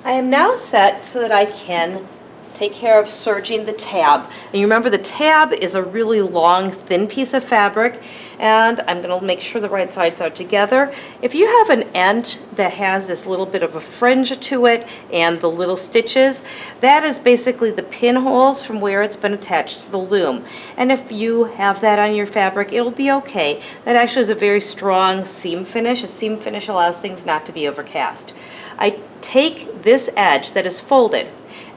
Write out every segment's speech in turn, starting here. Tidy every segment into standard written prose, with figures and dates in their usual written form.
I am now set so that I can take care of serging the tab. And you remember the tab is a really long, thin piece of fabric, and I'm going to make sure the right sides are together. If you have an end that has this little bit of a fringe to it and the little stitches, that is basically the pinholes from where it's been attached to the loom. And if you have that on your fabric, it'll be okay. That actually is a very strong seam finish. A seam finish allows things not to be overcast. I take this edge that is folded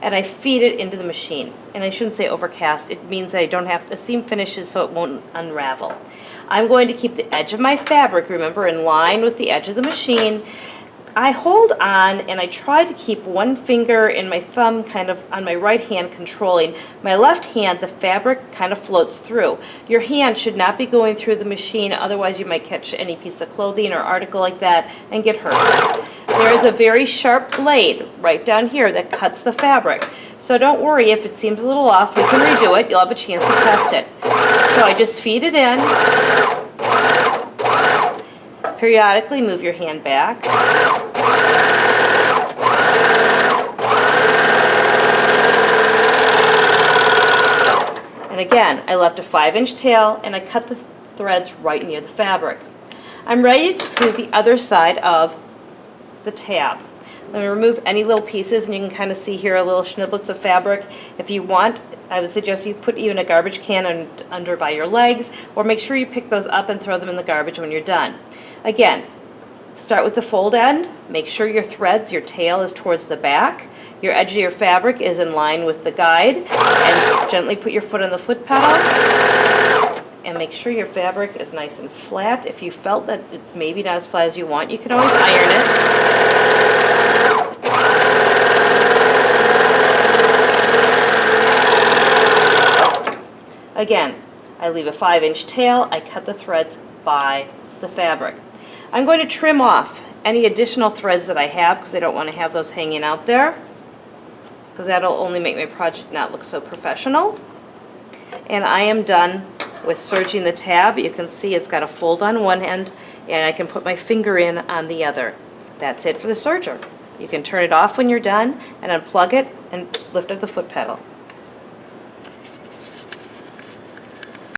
and I feed it into the machine. And I shouldn't say overcast, it means that I don't have, the seam finishes so it won't unravel. I'm going to keep the edge of my fabric, remember, in line with the edge of the machine. I hold on and I try to keep one finger and my thumb kind of on my right hand controlling. My left hand, the fabric kind of floats through. Your hand should not be going through the machine, otherwise you might catch any piece of clothing or article like that and get hurt. There is a very sharp blade right down here that cuts the fabric. So don't worry if it seems a little off, we can redo it, you'll have a chance to test it. So I just feed it in. Periodically move your hand back. And again, I left a 5-inch tail and I cut the threads right near the fabric. I'm ready to do the other side of the tab. So I'm going to remove any little pieces, and you can kind of see here a little schniblets of fabric. If you want, I would suggest you put even a garbage can under by your legs, or make sure you pick those up and throw them in the garbage when you're done. Again, start with the fold end. Make sure your threads, your tail is towards the back. Your edge of your fabric is in line with the guide, and gently put your foot on the foot pedal. And make sure your fabric is nice and flat. If you felt that it's maybe not as flat as you want, you can always iron it. Again, I leave a 5-inch tail. I cut the threads by the fabric. I'm going to trim off any additional threads that I have because I don't want to have those hanging out there, because that'll only make my project not look so professional. And I am done with serging the tab. You can see it's got a fold on one end and I can put my finger in on the other. That's it for the serger. You can turn it off when you're done and unplug it and lift up the foot pedal.